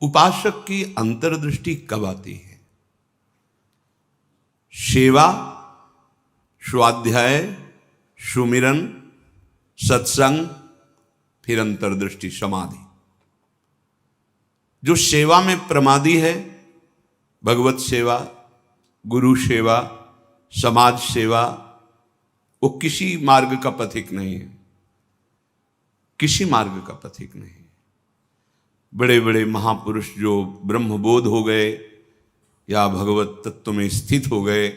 उपासक की अंतर्दृष्टि कब आती है? सेवा, स्वाध्याय, सुमिरन, सत्संग, फिर अंतर्दृष्टि समाधि। जो सेवा में प्रमादी है, भगवत सेवा, गुरु सेवा, समाज सेवा, वो किसी मार्ग का पथिक नहीं है, किसी मार्ग का पथिक नहीं है। बड़े बड़े महापुरुष जो ब्रह्मबोध हो गए या भगवत तत्व में स्थित हो गए,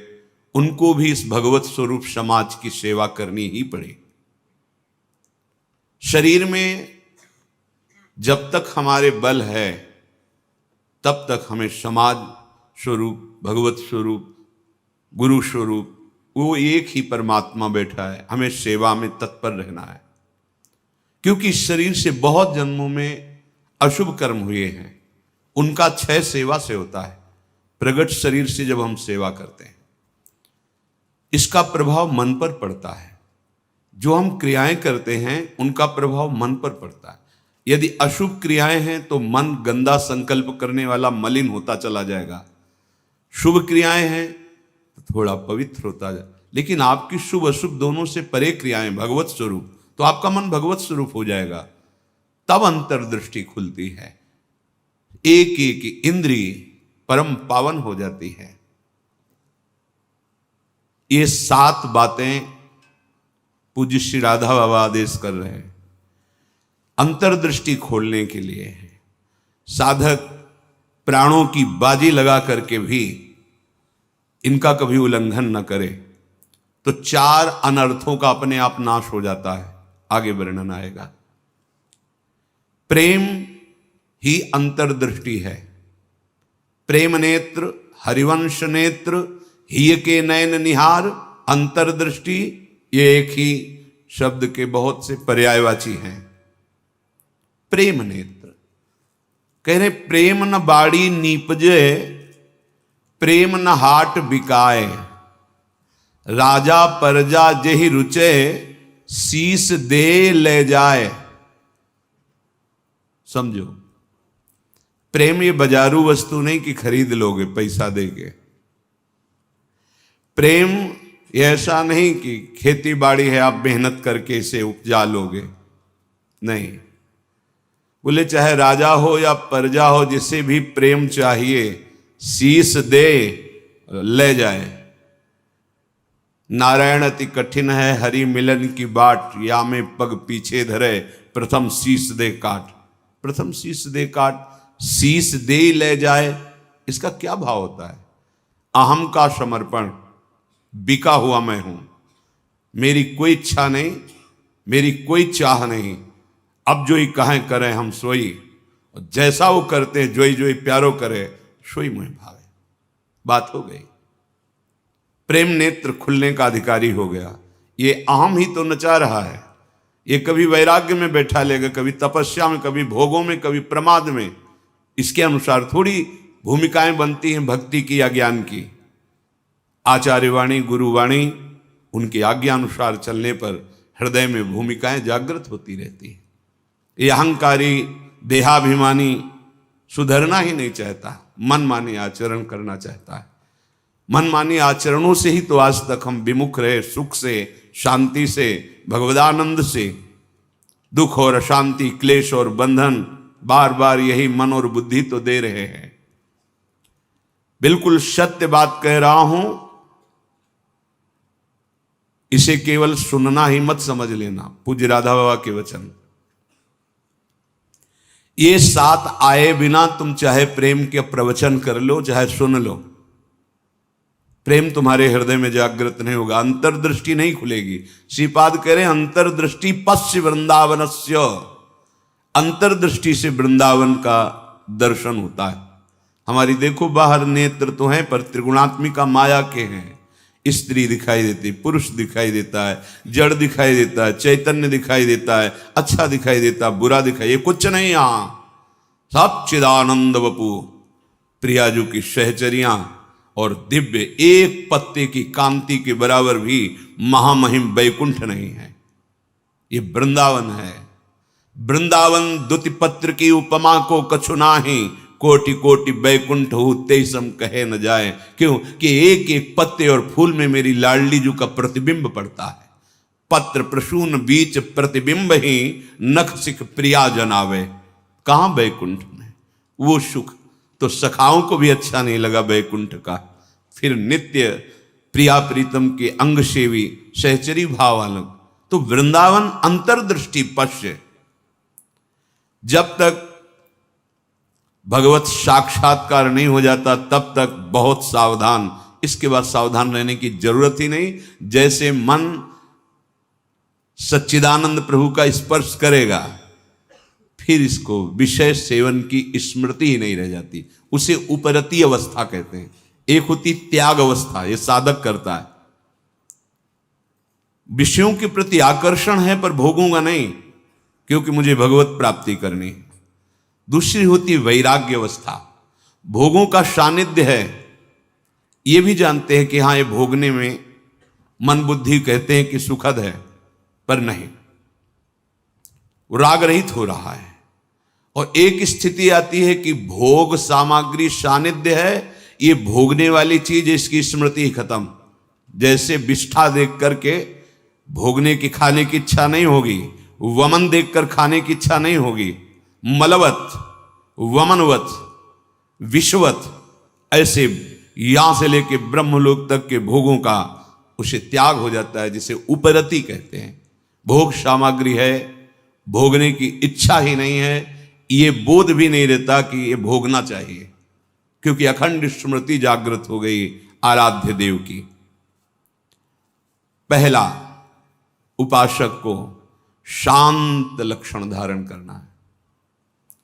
उनको भी इस भगवत स्वरूप समाज की सेवा करनी ही पड़ी। शरीर में जब तक हमारे बल है तब तक हमें समाज स्वरूप, भगवत स्वरूप, गुरु स्वरूप, वो एक ही परमात्मा बैठा है, हमें सेवा में तत्पर रहना है। क्योंकि इस शरीर से बहुत जन्मों में अशुभ कर्म हुए हैं, उनका क्षय सेवा से होता है। प्रगट शरीर से जब हम सेवा करते हैं, इसका प्रभाव मन पर पड़ता है। जो हम क्रियाएं करते हैं उनका प्रभाव मन पर पड़ता है। यदि अशुभ क्रियाएं हैं तो मन गंदा संकल्प करने वाला मलिन होता चला जाएगा। शुभ क्रियाएं हैं तो थोड़ा पवित्र होता जाए। लेकिन आपकी शुभ अशुभ दोनों से परे क्रियाएं भगवत स्वरूप, तो आपका मन भगवत स्वरूप हो जाएगा। तब अंतर्दृष्टि खुलती है, एक एक इंद्रिय परम पावन हो जाती है। ये 7 बातें पूज्य श्री राधा बाबा आदेश कर रहे हैं, अंतर्दृष्टि खोलने के लिए है। साधक प्राणों की बाजी लगा करके भी इनका कभी उल्लंघन न करे तो 4 अनर्थों का अपने आप नाश हो जाता है। आगे वर्णन आएगा। प्रेम ही अंतर्दृष्टि है। प्रेम नेत्र, हरिवंश नेत्र, हिय के नयन निहार, अंतर्दृष्टि, ये एक ही शब्द के बहुत से पर्यायवाची हैं। प्रेम नेत्र कह रहे, प्रेम न बाड़ी नीपजे, प्रेम न हाट बिकाए, राजा परजा जेहि रुचे, शीस दे ले जाए। समझो, प्रेम ये बाजारू वस्तु नहीं कि खरीद लोगे पैसा देके। प्रेम ये ऐसा नहीं कि खेती बाड़ी है आप मेहनत करके इसे उपजा लोगे, नहीं। बोले चाहे राजा हो या प्रजा हो, जिसे भी प्रेम चाहिए शीस दे ले जाए। नारायण अति कठिन है, हरि मिलन की बाट, या में पग पीछे धरे, प्रथम शीस दे काट। प्रथम शीस दे काट, शीस दे ले जाए, इसका क्या भाव होता है? अहम का समर्पण, बिका हुआ मैं हूं, मेरी कोई इच्छा नहीं, मेरी कोई चाह नहीं, अब जो ही कहें करें हम सोई, और जैसा वो करते जोई जोई प्यारो करे, सोई मुझे भावे। बात हो गई। प्रेम नेत्र खुलने का अधिकारी हो गया। ये अहम ही तो नचा रहा है। ये कभी वैराग्य में बैठा लेगा, कभी तपस्या में, कभी भोगों में, कभी प्रमाद में। इसके अनुसार थोड़ी भूमिकाएं बनती हैं भक्ति की या ज्ञान की। आचार्यवाणी, गुरुवाणी, उनकी आज्ञानुसार चलने पर हृदय में भूमिकाएं जागृत होती रहती हैं। ये अहंकारी देहाभिमानी सुधरना ही नहीं चाहता, मनमानी आचरण करना चाहता है। मनमानी आचरणों से ही तो आज तक हम विमुख रहे, सुख से, शांति से, भगवदानंद से। दुख और अशांति, क्लेश और बंधन बार बार यही मन और बुद्धि तो दे रहे हैं। बिल्कुल सत्य बात कह रहा हूं, इसे केवल सुनना ही मत समझ लेना। पूज्य राधा बाबा के वचन, ये 7 आए बिना तुम चाहे प्रेम के प्रवचन कर लो, चाहे सुन लो, प्रेम तुम्हारे हृदय में जागृत नहीं होगा, अंतर्दृष्टि नहीं खुलेगी। श्रीपाद कह रहे अंतर्दृष्टि पश्य वृंदावनस्य, अंतर्दृष्टि से वृंदावन का दर्शन होता है। हमारी देखो बाहर नेत्र तो हैं पर त्रिगुणात्मिका माया के हैं। स्त्री दिखाई देती, पुरुष दिखाई देता है, जड़ दिखाई देता है, चैतन्य दिखाई देता है, अच्छा दिखाई देता है, बुरा दिखाई, ये कुछ नहीं। यहां सब चिदानंद वपु, प्रियाजू की सहचरियां और दिव्य एक पत्ते की कांति के बराबर भी महामहिम वैकुंठ नहीं है। ये वृंदावन है। वृंदावन द्युति पत्र की उपमा को कछु नाही, कोटि कोटि बैकुंठ हो तेईसम कहे न जाए। क्यों कि एक एक पत्ते और फूल में मेरी लाडली जू का प्रतिबिंब पड़ता है। पत्र प्रसून बीच प्रतिबिंब ही नख सिख प्रिया जनावे। कहां बैकुंठ में वो सुख तो सखाओं को भी अच्छा नहीं लगा बैकुंठ का। फिर नित्य प्रिया प्रीतम के अंग सेवी सहचरी भाव अलग। तो वृंदावन अंतर्दृष्टि पश्य। जब तक भगवत साक्षात्कार नहीं हो जाता तब तक बहुत सावधान। इसके बाद सावधान रहने की जरूरत ही नहीं। जैसे मन सच्चिदानंद प्रभु का स्पर्श करेगा फिर इसको विषय सेवन की स्मृति ही नहीं रह जाती। उसे उपरती अवस्था कहते हैं। एक होती त्याग अवस्था, ये साधक करता है। विषयों के प्रति आकर्षण है पर भोगूंगा नहीं क्योंकि मुझे भगवत प्राप्ति करनी है। दूसरी होती वैराग्य अवस्था, भोगों का सानिध्य है, ये भी जानते हैं कि हाँ ये भोगने में मन बुद्धि कहते हैं कि सुखद है पर नहीं, वो राग रहित हो रहा है। और एक स्थिति आती है कि भोग सामग्री सानिध्य है, ये भोगने वाली चीज इसकी स्मृति खत्म। जैसे विष्ठा देख करके भोगने की खाने की इच्छा नहीं होगी, वमन देखकर खाने की इच्छा नहीं होगी। मलवत वमनवत विश्ववत ऐसे यहां से लेके ब्रह्मलोक तक के भोगों का उसे त्याग हो जाता है, जिसे उपरति कहते हैं। भोग सामग्री है, भोगने की इच्छा ही नहीं है, ये बोध भी नहीं रहता कि ये भोगना चाहिए क्योंकि अखंड स्मृति जागृत हो गई आराध्य देव की। पहला उपासक को शांत लक्षण धारण करना है।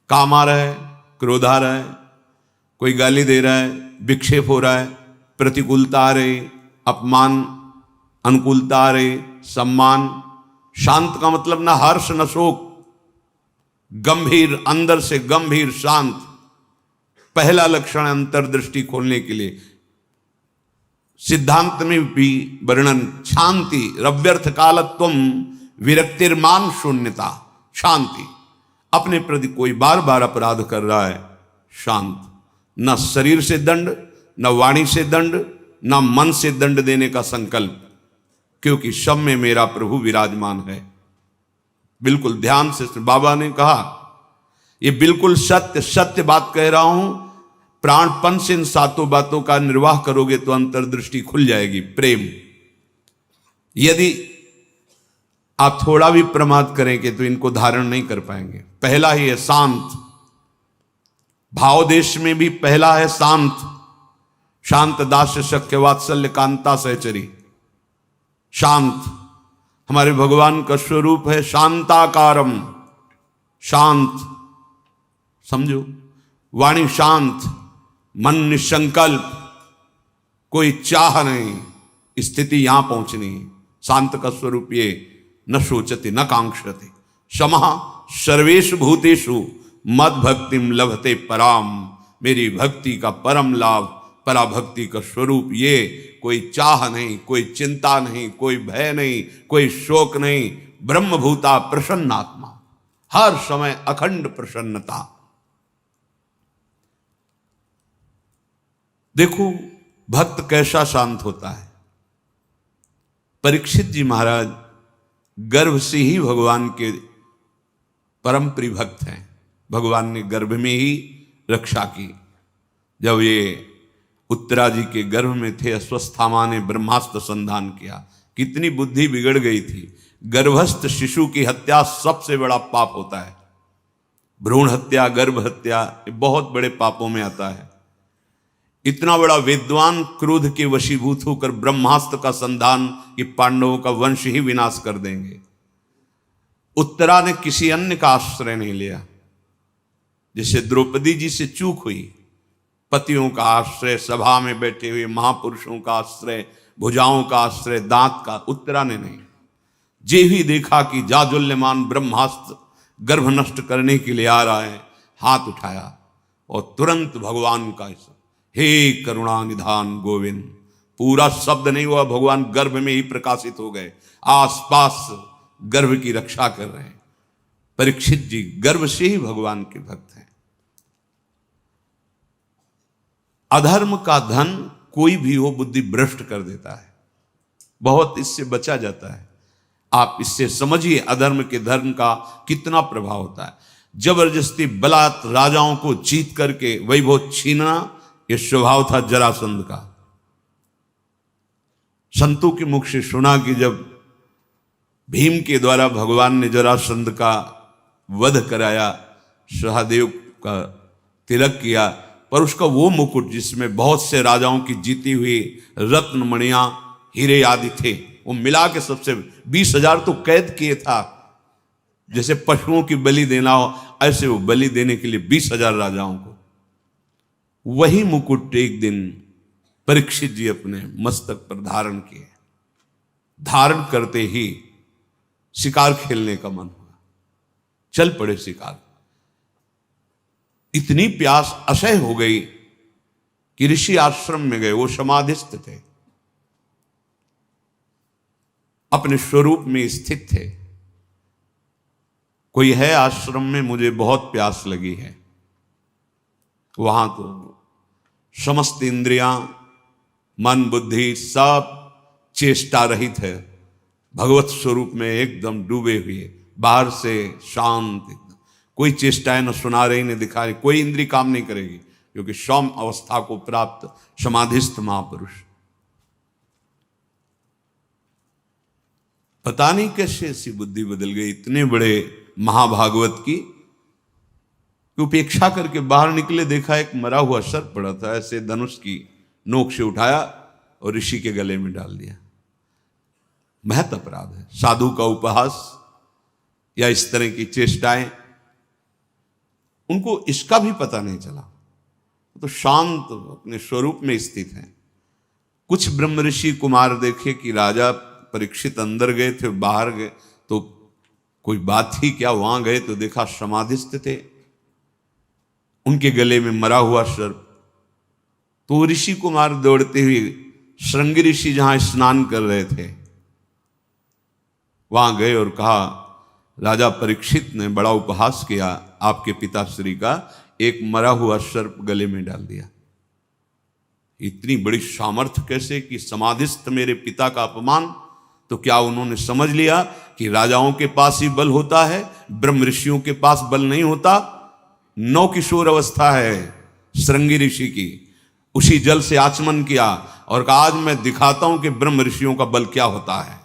काम आ रहा है, क्रोध आ रहा है, कोई गाली दे रहा है, विक्षेप हो रहा है, प्रतिकूलता आ रही, अपमान, अनुकूलता आ रही, सम्मान। शांत का मतलब ना हर्ष न शोक, गंभीर, अंदर से गंभीर शांत। पहला लक्षण अंतर्दृष्टि खोलने के लिए सिद्धांत में भी वर्णन, शांति रव्यर्थ कालत्वम विरक्तिर्मान शून्यता। शांति, अपने प्रति कोई बार बार अपराध कर रहा है, शांत। न शरीर से दंड, न वाणी से दंड, न मन से दंड देने का संकल्प, क्योंकि सब में मेरा प्रभु विराजमान है। बिल्कुल ध्यान से बाबा ने कहा, ये बिल्कुल सत्य सत्य बात कह रहा हूं। प्राणपन से इन सातों बातों का निर्वाह करोगे तो अंतर्दृष्टि खुल जाएगी। प्रेम, यदि आप थोड़ा भी प्रमाद करेंगे तो इनको धारण नहीं कर पाएंगे। पहला ही है शांत, भाव देश में भी पहला है शांत। शांत दास्य सख्य वात्सल्य कांता सहचरी। शांत हमारे भगवान का स्वरूप है, शांताकारम, शांत। समझो, वाणी शांत, मन निसंकल्प, कोई चाह नहीं, स्थिति यहां पहुंचनी। शांत का स्वरूप ये, न शोचते न कांक्षते, समः सर्वेषु भूतेषु मद भक्तिम लभते पराम। मेरी भक्ति का परम लाभ, पराभक्ति का स्वरूप ये। कोई चाह नहीं, कोई चिंता नहीं, कोई भय नहीं, कोई शोक नहीं। ब्रह्मभूता प्रसन्नात्मा, हर समय अखंड प्रसन्नता। देखो भक्त कैसा शांत होता है। परीक्षित जी महाराज गर्भ से ही भगवान के परम प्रिय भक्त हैं। भगवान ने गर्भ में ही रक्षा की। जब ये उत्तरा जी के गर्भ में थे, अश्वस्थामा ने ब्रह्मास्त्र संधान किया। कितनी बुद्धि बिगड़ गई थी। गर्भस्थ शिशु की हत्या सबसे बड़ा पाप होता है। भ्रूण हत्या, गर्भ हत्या, ये बहुत बड़े पापों में आता है। इतना बड़ा विद्वान क्रोध के वशीभूत होकर ब्रह्मास्त्र का संधान कि पांडवों का वंश ही विनाश कर देंगे। उत्तरा ने किसी अन्य का आश्रय नहीं लिया। जैसे द्रौपदी जी से चूक हुई, पतियों का आश्रय, सभा में बैठे हुए महापुरुषों का आश्रय, भुजाओं का आश्रय, दांत का, उत्तरा ने नहीं। जे ही देखा कि जाजुल्यमान ब्रह्मास्त्र गर्भ नष्ट करने के लिए आ रहा है, हाथ उठाया और तुरंत भगवान का हे करुणा निधान गोविंद। पूरा शब्द नहीं हुआ, भगवान गर्भ में ही प्रकाशित हो गए, आसपास गर्भ की रक्षा कर रहे हैं। परीक्षित जी गर्भ से ही भगवान के भक्त हैं। अधर्म का धन कोई भी हो बुद्धि भ्रष्ट कर देता है, बहुत इससे बचा जाता है। आप इससे समझिए अधर्म के धर्म का कितना प्रभाव होता है। जबरदस्ती बलात् राजाओं को जीत करके वैभव छीनना, यह स्वभाव था जरासंध का। संतों के मुख से सुना कि जब भीम के द्वारा भगवान ने जरासंध का वध कराया, सहदेव का तिलक किया, पर उसका वो मुकुट जिसमें बहुत से राजाओं की जीती हुई रत्न मणियां हीरे आदि थे, वो मिला के सबसे 20,000 तो कैद किए था। जैसे पशुओं की बलि देना हो, ऐसे वो बलि देने के लिए 20,000 राजाओं को। वही मुकुट एक दिन परीक्षित जी अपने मस्तक पर धारण किए। धारण करते ही शिकार खेलने का मन हुआ, चल पड़े शिकार। इतनी प्यास असह्य हो गई कि ऋषि आश्रम में गए। वो समाधिस्थ थे, अपने स्वरूप में स्थित थे। कोई है आश्रम में, मुझे बहुत प्यास लगी है। वहां तो समस्त इंद्रियां, मन, बुद्धि सब चेष्टा रहित है, भगवत स्वरूप में एकदम डूबे हुए, बाहर से शांत, कोई चेष्टाएं न सुना रही न दिखा रही, कोई इंद्री काम नहीं करेगी, क्योंकि सौम अवस्था को प्राप्त समाधिस्थ महापुरुष। पता नहीं कैसे ऐसी बुद्धि बदल गई इतने बड़े महाभागवत की, उपेक्षा करके बाहर निकले, देखा एक मरा हुआ सर्प पड़ा था, ऐसे धनुष की नोक से उठाया और ऋषि के गले में डाल दिया। महत अपराध है। साधु का उपहास या इस तरह की चेष्टाएं, उनको इसका भी पता नहीं चला, तो शांत अपने स्वरूप में स्थित हैं। कुछ ब्रह्म ऋषि कुमार देखे कि राजा परीक्षित अंदर गए थे, बाहर गए तो कोई बात ही क्या, वहां गए तो देखा समाधिस्थ थे, उनके गले में मरा हुआ सर्प। तो ऋषि कुमार दौड़ते हुए श्रृंगी ऋषि जहां स्नान कर रहे थे वहां गए और कहा, राजा परीक्षित ने बड़ा उपहास किया आपके पिताश्री का, एक मरा हुआ सर्प गले में डाल दिया। इतनी बड़ी सामर्थ्य कैसे कि समाधिस्थ मेरे पिता का अपमान। तो क्या उन्होंने समझ लिया कि राजाओं के पास ही बल होता है, ब्रह्म ऋषियों के पास बल नहीं होता? नौ किशोर अवस्था है श्रृंगी ऋषि की, उसी जल से आचमन किया और कहा आज मैं दिखाता हूं कि ब्रह्म ऋषियों का बल क्या होता है।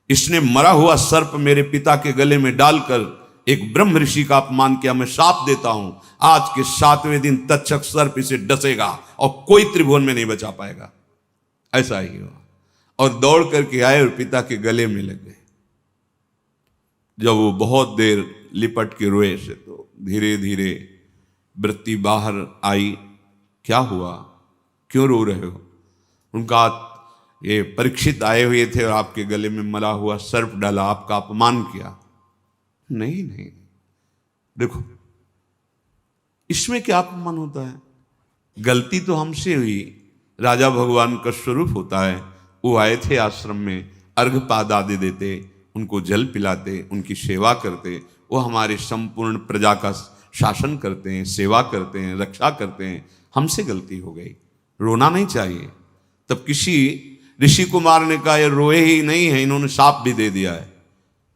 इसने मरा हुआ सर्प मेरे पिता के गले में डालकर एक ब्रह्म ऋषि का अपमान किया। मैं शाप देता हूं, आज के 7वें दिन तक्षक सर्प इसे डसेगा और कोई त्रिभुवन में नहीं बचा पाएगा। ऐसा ही हुआ और दौड़ करके आए और पिता के गले में लग गए। जब वो बहुत देर लिपट के रोए से तो धीरे धीरे वृत्ति बाहर आई। क्या हुआ, क्यों रो रहे हो? उनका ये परीक्षित आए हुए थे और आपके गले में मरा हुआ सर्प डाला, आपका अपमान किया। नहीं नहीं, देखो इसमें क्या अपमान होता है? गलती तो हमसे हुई, राजा भगवान का स्वरूप होता है। वो आए थे आश्रम में, अर्घपाद आदि देते, उनको जल पिलाते, उनकी सेवा करते, वो हमारे संपूर्ण प्रजा का शासन करते हैं, सेवा करते हैं, रक्षा करते हैं। हमसे गलती हो गई, रोना नहीं चाहिए। तब किसी ऋषि कुमार ने कहा ये रोए ही नहीं है, इन्होंने शाप भी दे दिया है।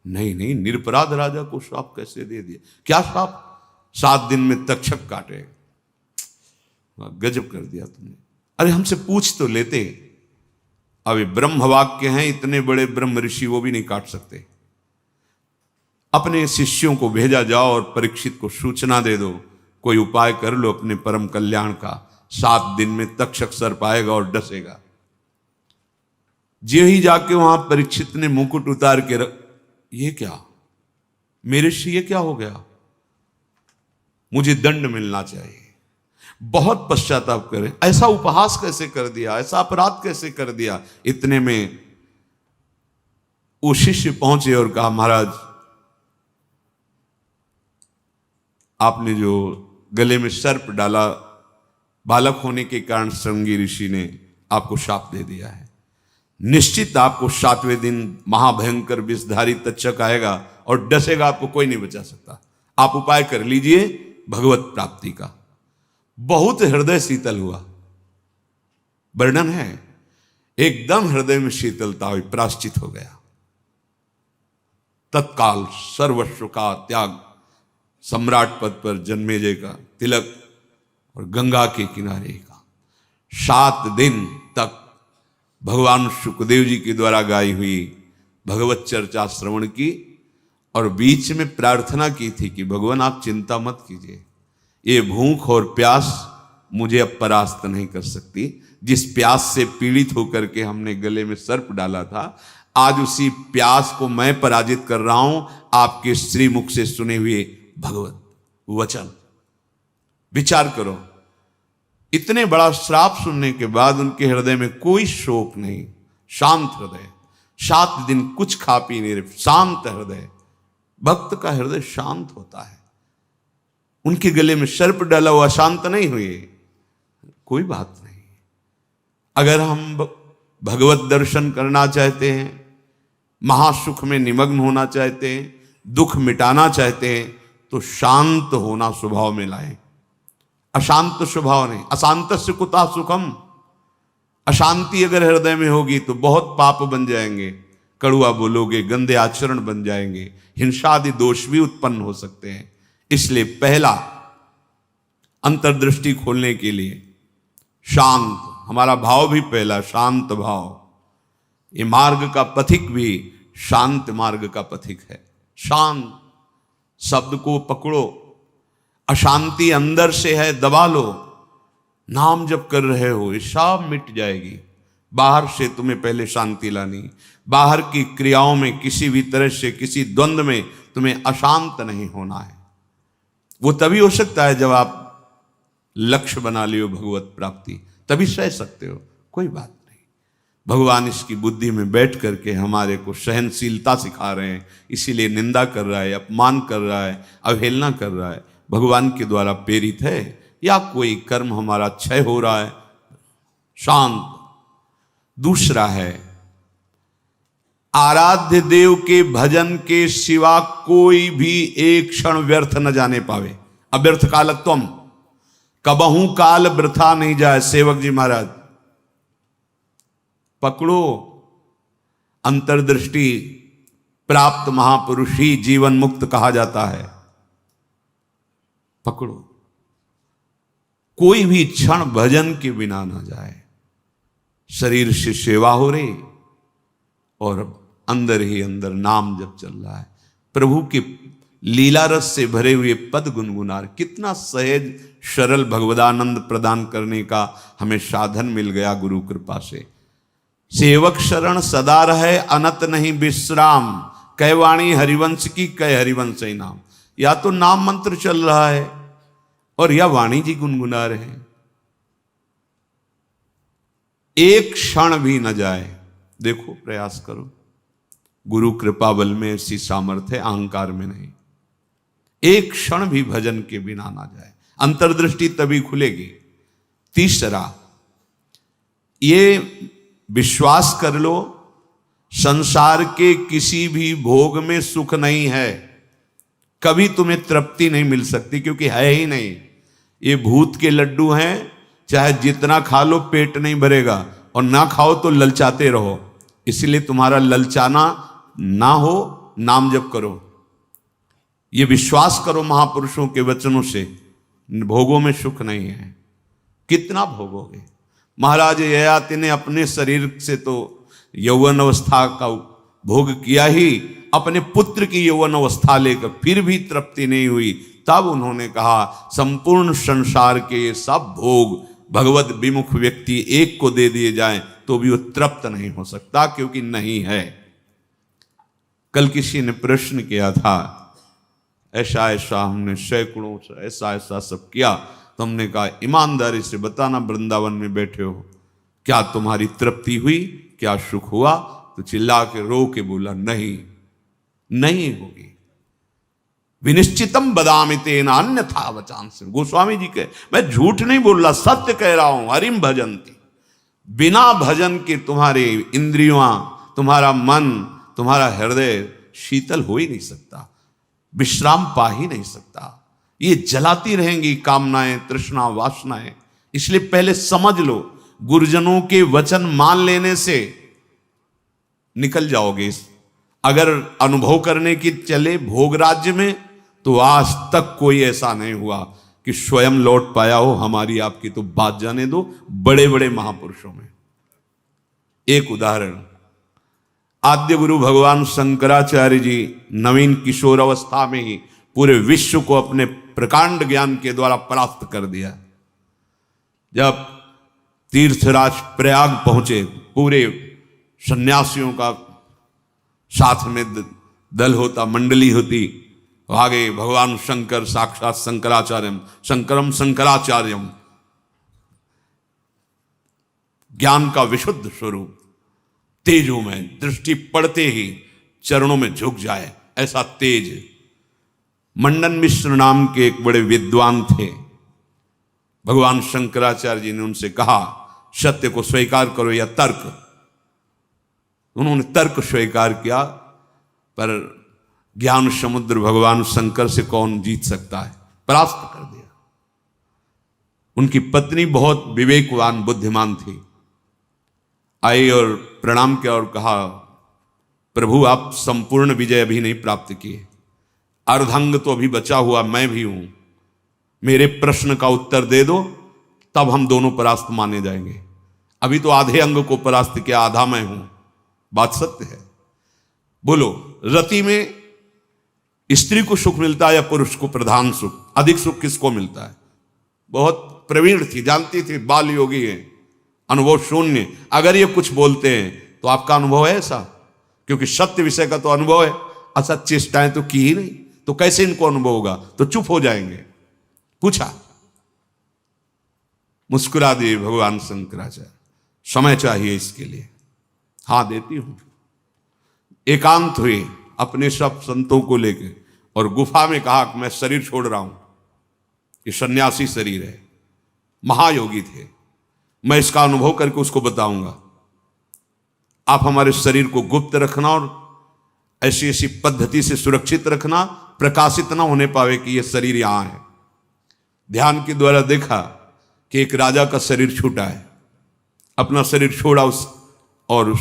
नहीं नहीं, निरपराध राजा को शाप कैसे दे दिया? क्या शाप? 7 दिन में तक्षक काटे। गजब कर दिया तुमने। अरे हमसे पूछ तो लेते। अब ब्रह्म वाक्य हैं, इतने बड़े ब्रह्म ऋषि वो भी नहीं काट सकते। अपने शिष्यों को भेजा जाओ और परीक्षित को सूचना दे दो, कोई उपाय कर लो अपने परम कल्याण का। 7 दिन में तक्षक सर्प आएगा और डसेगा। जे ही जाके वहां परीक्षित ने मुकुट उतार के ये क्या मेरे से, ये क्या हो गया? मुझे दंड मिलना चाहिए। बहुत पश्चाताप करे, ऐसा उपहास कैसे कर दिया, ऐसा अपराध कैसे कर दिया। इतने में वो शिष्य पहुंचे और कहा महाराज आपने जो गले में सर्प डाला, बालक होने के कारण श्रृंगी ऋषि ने आपको शाप दे दिया है। निश्चित आपको 7वें दिन महाभयंकर विषधारी तक्षक आएगा और डसेगा, आपको कोई नहीं बचा सकता। आप उपाय कर लीजिए भगवत प्राप्ति का। बहुत हृदय शीतल हुआ। वर्णन है। एकदम हृदय में शीतलता हुई, प्रायश्चित हो गया। तत्काल सर्वस्व का त्याग, सम्राट पद पर जन्मेजय का तिलक और गंगा के किनारे का 7 दिन तक भगवान शुकदेव जी के द्वारा गाई हुई भगवत चर्चा श्रवण की और बीच में प्रार्थना की थी कि भगवान आप चिंता मत कीजिए, ये भूख और प्यास मुझे अब परास्त नहीं कर सकती। जिस प्यास से पीड़ित होकर के हमने गले में सर्प डाला था, आज उसी प्यास को मैं पराजित कर रहा हूं आपके श्रीमुख से सुने हुए भगवत वचन। विचार करो, इतने बड़ा श्राप सुनने के बाद उनके हृदय में कोई शोक नहीं, शांत हृदय, 7 दिन कुछ खा पी नहीं रहे, शांत हृदय। भक्त का हृदय शांत होता है। उनके गले में सर्प डाला हुआ शांत नहीं हुए, कोई बात नहीं। अगर हम भगवत दर्शन करना चाहते हैं, महासुख में निमग्न होना चाहते हैं, दुख मिटाना चाहते हैं, तो शांत होना स्वभाव में लाएं। अशांत स्वभाव नहीं। अशांतस्य कुतः सुखम। अशांति अगर हृदय में होगी तो बहुत पाप बन जाएंगे, कड़ुआ बोलोगे, गंदे आचरण बन जाएंगे, हिंसा आदि दोष भी उत्पन्न हो सकते हैं। इसलिए पहला अंतर्दृष्टि खोलने के लिए शांत, हमारा भाव भी पहला शांत भाव। ये मार्ग का पथिक भी शांत मार्ग का पथिक है। शांत शब्द को पकड़ो, अशांति अंदर से है दबा लो। नाम जब कर रहे हो ये सब मिट जाएगी। बाहर से तुम्हें पहले शांति लानी, बाहर की क्रियाओं में किसी भी तरह से किसी द्वंद्व में तुम्हें अशांत नहीं होना है। वो तभी हो सकता है जब आप लक्ष्य बना लियो भगवत प्राप्ति, तभी सह सकते हो, कोई बात नहीं। भगवान इसकी बुद्धि में बैठ करके हमारे को सहनशीलता सिखा रहे हैं, इसीलिए निंदा कर रहा है, अपमान कर रहा है, अवहेलना कर रहा है। भगवान के द्वारा प्रेरित है या कोई कर्म हमारा क्षय हो रहा है, शांत। दूसरा है आराध्य देव के भजन के सिवा कोई भी एक क्षण व्यर्थ न जाने पावे। अव्यर्थ कालत्वम, कबहू काल वृथा नहीं जाए। सेवक जी महाराज पकड़ो, अंतर्दृष्टि प्राप्त महापुरुष ही जीवन मुक्त कहा जाता है। पकड़ो, कोई भी क्षण भजन के बिना ना जाए। शरीर से सेवा हो रही और अंदर ही अंदर नाम जब चल रहा है, प्रभु के लीला रस से भरे हुए पद गुनगुना। कितना सहज सरल भगवदानंद प्रदान करने का हमें साधन मिल गया गुरु कृपा से। सेवक शरण सदा रहे, अनत नहीं विश्राम। कै वाणी हरिवंश की, कै हरिवंश ही नाम। या तो नाम मंत्र चल रहा है और या वाणी जी गुनगुना रहे हैं। एक क्षण भी न जाए। देखो, प्रयास करो। गुरु कृपा बल में ऐसी सामर्थ्य, अहंकार में नहीं। एक क्षण भी भजन के बिना ना जाए, अंतर्दृष्टि तभी खुलेगी। तीसरा, ये विश्वास कर लो, संसार के किसी भी भोग में सुख नहीं है। कभी तुम्हें तृप्ति नहीं मिल सकती, क्योंकि है ही नहीं। ये भूत के लड्डू हैं, चाहे जितना खा लो पेट नहीं भरेगा, और ना खाओ तो ललचाते रहो। इसलिए तुम्हारा ललचाना ना हो, नाम जप करो। ये विश्वास करो महापुरुषों के वचनों से, भोगों में सुख नहीं है। कितना भोगोगे? महाराज ययाति ने अपने शरीर से तो यौवन अवस्था का भोग किया ही, अपने पुत्र की यौवन अवस्था लेकर फिर भी तृप्ति नहीं हुई। तब उन्होंने कहा, संपूर्ण संसार के ये सब भोग भगवत विमुख व्यक्ति एक को दे दिए जाएं तो भी वो तृप्त नहीं हो सकता, क्योंकि नहीं है। कल किसी ने प्रश्न किया था, ऐसा ऐसा हमने सैकड़ों ऐसा ऐसा सब किया, तो हमने कहा ईमानदारी से बताना, वृंदावन में बैठे हो, क्या तुम्हारी तृप्ति हुई, क्या सुख हुआ? तो चिल्ला के रो के बोला, नहीं, नहीं होगी। विनिश्चितम बदामि तेन अन्यथा वचांसि। गोस्वामी जी के, मैं झूठ नहीं बोल रहा, सत्य कह रहा हूं। हरिम भजन्ति, बिना भजन के तुम्हारे इंद्रियां, तुम्हारा मन, तुम्हारा हृदय शीतल हो ही नहीं सकता, विश्राम पा ही नहीं सकता। ये जलाती रहेंगी कामनाएं, तृष्णा, वासनाएं। इसलिए पहले समझ लो, गुरुजनों के वचन मान लेने से निकल जाओगे। अगर अनुभव करने की चले भोग राज्य में, तो आज तक कोई ऐसा नहीं हुआ कि स्वयं लौट पाया हो। हमारी आपकी तो बात जाने दो, बड़े बड़े महापुरुषों में। एक उदाहरण, आद्य गुरु भगवान शंकराचार्य जी नवीन किशोर अवस्था में ही पूरे विश्व को अपने प्रकांड ज्ञान के द्वारा परास्त कर दिया। जब तीर्थराज प्रयाग पहुंचे, पूरे सन्यासियों का साथ में दल होता, मंडली होती, आगे भगवान शंकर साक्षात शंकराचार्यम, शंकरम शंकराचार्यम, ज्ञान का विशुद्ध स्वरूप, तेजों में दृष्टि पड़ते ही चरणों में झुक जाए, ऐसा तेज। मंडन मिश्र नाम के एक बड़े विद्वान थे। भगवान शंकराचार्य जी ने उनसे कहा, सत्य को स्वीकार करो या तर्क। उन्होंने तर्क स्वीकार किया, पर ज्ञान समुद्र भगवान शंकर से कौन जीत सकता है, परास्त कर दिया। उनकी पत्नी बहुत विवेकवान बुद्धिमान थी, आई और प्रणाम किया और कहा, प्रभु आप संपूर्ण विजय अभी नहीं प्राप्त किए, अर्धांग तो अभी बचा हुआ मैं भी हूं, मेरे प्रश्न का उत्तर दे दो, तब हम दोनों परास्त माने जाएंगे। अभी तो आधे अंग को परास्त किया, आधा मैं हूं, बात सत्य है। बोलो, रति में स्त्री को सुख मिलता है या पुरुष को प्रधान सुख? अधिक सुख किसको मिलता है? बहुत प्रवीण थी, जानती थी, बाल योगी है, अनुभव शून्य। अगर ये कुछ बोलते हैं तो आपका अनुभव है ऐसा? क्योंकि सत्य विषय का तो अनुभव है, असत चेष्टाएं तो की ही नहीं, तो कैसे इनको अनुभव होगा? तो चुप हो जाएंगे। पूछा, मुस्कुरा दिए भगवान शंकराचार्य, समय चाहिए इसके लिए। हाँ देती हूं। एकांत हुए अपने सब संतों को लेकर और गुफा में कहा कि मैं शरीर छोड़ रहा हूं, ये सन्यासी शरीर है, महायोगी थे, मैं इसका अनुभव करके उसको बताऊंगा। आप हमारे शरीर को गुप्त रखना और ऐसी ऐसी पद्धति से सुरक्षित रखना, प्रकाशित ना होने पावे कि यह शरीर यहां है। ध्यान के द्वारा देखा कि एक राजा का शरीर छूटा है, अपना शरीर छोड़ा और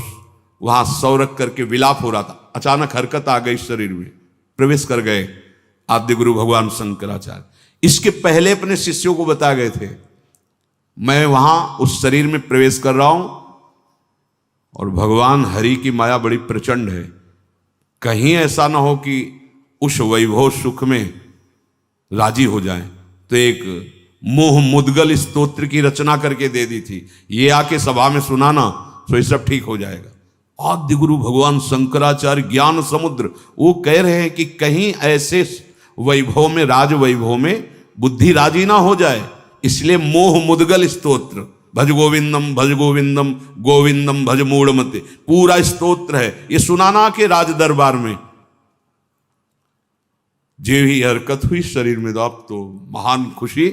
वहां सौ रख करके विलाप हो रहा था। अचानक हरकत आ गई शरीर में, प्रवेश कर गए आद्य गुरु भगवान शंकराचार्य। इसके पहले अपने शिष्यों को बता गए थे, मैं वहां उस शरीर में प्रवेश कर रहा हूं और भगवान हरि की माया बड़ी प्रचंड है, कहीं ऐसा ना हो कि उस वैभव सुख में राजी हो जाए। तो एक मोह मुद्गल स्तोत्र की रचना करके दे दी थी, ये आके सभा में सुनाना तो ये सब ठीक हो जाएगा। आद्य गुरु भगवान शंकराचार्य ज्ञान समुद्र, वो कह रहे हैं कि कहीं ऐसे वैभव में, राज वैभव में बुद्धि राजी ना हो जाए, इसलिए मोह मुद्गल स्तोत्र, भज गोविंदम गोविंदम भज मूढ़मते, पूरा स्तोत्र है, ये सुनाना के राज दरबार में। जे ही हरकत हुई शरीर में, तो अब तो महान खुशी,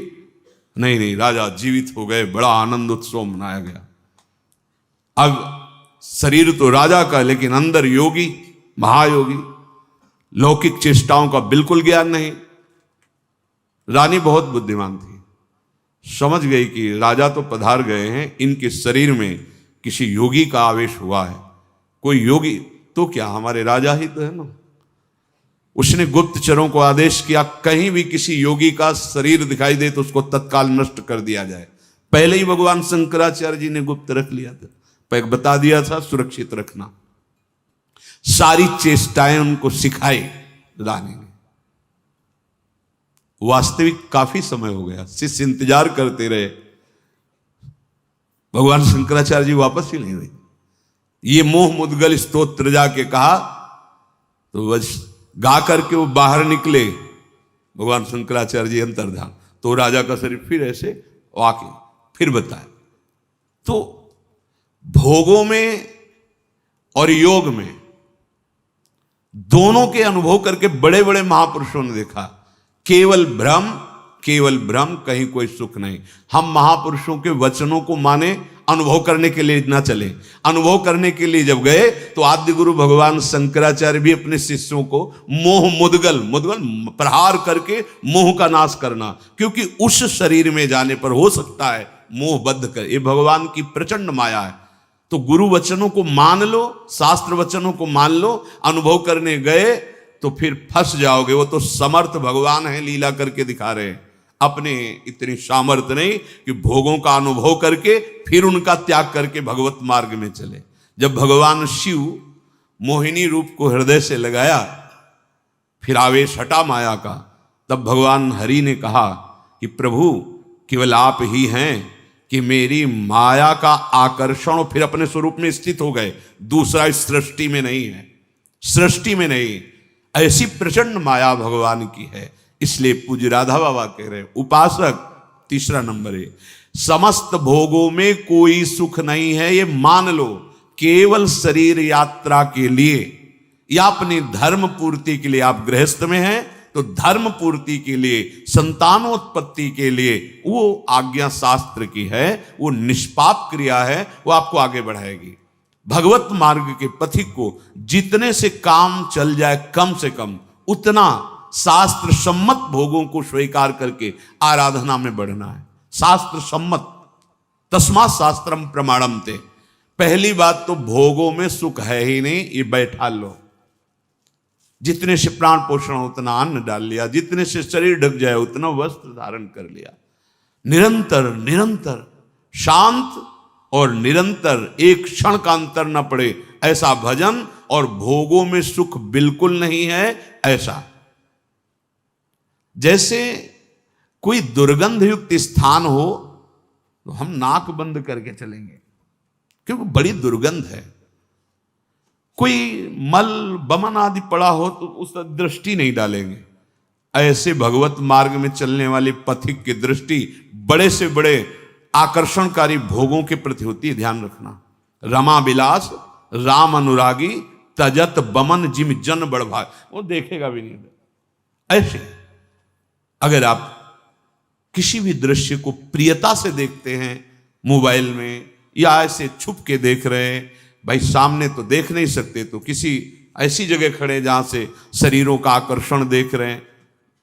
नहीं राजा जीवित हो गए, बड़ा आनंद उत्सव मनाया गया। अब शरीर तो राजा का, लेकिन अंदर योगी, महायोगी, लौकिक चेष्टाओं का बिल्कुल ज्ञान नहीं। रानी बहुत बुद्धिमान थी, समझ गई कि राजा तो पधार गए हैं, इनके शरीर में किसी योगी का आवेश हुआ है। कोई योगी तो क्या, हमारे राजा ही तो है ना। उसने गुप्तचरों को आदेश किया, कहीं भी किसी योगी का शरीर दिखाई दे तो उसको तत्काल नष्ट कर दिया जाए। पहले ही भगवान शंकराचार्य जी ने गुप्त रख लिया था, बता दिया था सुरक्षित रखना। सारी चेष्टाएं उनको सिखाई रानी ने। वास्तविक काफी समय हो गया, शिष्य इंतजार करते रहे, भगवान शंकराचार्य जी वापस ही नहीं हुए। ये मोह मुद्गल स्तोत्र जाके कहा तो बस गा करके वो बाहर निकले। भगवान शंकराचार्य जी अंतर्धान, तो राजा का शरीर फिर ऐसे वाके फिर बताया। तो भोगों में और योग में दोनों के अनुभव करके बड़े बड़े महापुरुषों ने देखा, केवल भ्रम, कहीं कोई सुख नहीं। हम महापुरुषों के वचनों को माने, अनुभव करने के लिए ना चले। अनुभव करने के लिए जब गए तो आद्य गुरु भगवान शंकराचार्य भी अपने शिष्यों को मोह मुद्गल प्रहार करके मोह का नाश करना, क्योंकि उस शरीर में जाने पर हो सकता है मोहबद्ध कर, ये भगवान की प्रचंड माया है। तो गुरु वचनों को मान लो, शास्त्र वचनों को मान लो, अनुभव करने गए तो फिर फंस जाओगे। वो तो समर्थ भगवान है, लीला करके दिखा रहे हैं। अपने इतनी सामर्थ्य नहीं कि भोगों का अनुभव करके फिर उनका त्याग करके भगवत मार्ग में चले। जब भगवान शिव मोहिनी रूप को हृदय से लगाया, फिर आवेश हटा माया का, तब भगवान हरि ने कहा कि प्रभु केवल आप ही हैं कि मेरी माया का आकर्षण, फिर अपने स्वरूप में स्थित हो गए। दूसरा इस सृष्टि में नहीं है, सृष्टि में नहीं। ऐसी प्रचंड माया भगवान की है। इसलिए पूज्य राधा बाबा कह रहे उपासक, तीसरा नंबर है, समस्त भोगों में कोई सुख नहीं है, ये मान लो। केवल शरीर यात्रा के लिए या अपनी धर्म पूर्ति के लिए, आप गृहस्थ में हैं तो धर्म पूर्ति के लिए, संतानोत्पत्ति के लिए वो आज्ञा शास्त्र की है, वो निष्पाप क्रिया है, वो आपको आगे बढ़ाएगी। भगवत मार्ग के पथिक को जितने से काम चल जाए कम से कम, उतना शास्त्र सम्मत भोगों को स्वीकार करके आराधना में बढ़ना है। शास्त्र सम्मत, तस्मात् शास्त्रम प्रमाणम ते। पहली बात तो भोगों में सुख है ही नहीं, ये बैठा लो। जितने से प्राण पोषण उतना अन्न डाल लिया, जितने से शरीर ढक जाए उतना वस्त्र धारण कर लिया। निरंतर निरंतर शांत और निरंतर, एक क्षण का अंतर न पड़े ऐसा भजन, और भोगों में सुख बिल्कुल नहीं है ऐसा। जैसे कोई दुर्गंध युक्त स्थान हो तो हम नाक बंद करके चलेंगे क्योंकि बड़ी दुर्गंध है। कोई मल बमन आदि पड़ा हो तो उस दृष्टि नहीं डालेंगे। ऐसे भगवत मार्ग में चलने वाले पथिक की दृष्टि बड़े से बड़े आकर्षणकारी भोगों के प्रति होती है, ध्यान रखना। रमा विलास राम अनुरागी तजत बमन जिम जन बड़भाग, वो देखेगा भी नहीं। ऐसे अगर आप किसी भी दृश्य को प्रियता से देखते हैं मोबाइल में, या ऐसे छुप के देख रहे हैं, भाई सामने तो देख नहीं सकते तो किसी ऐसी जगह खड़े जहां से शरीरों का आकर्षण देख रहे हैं,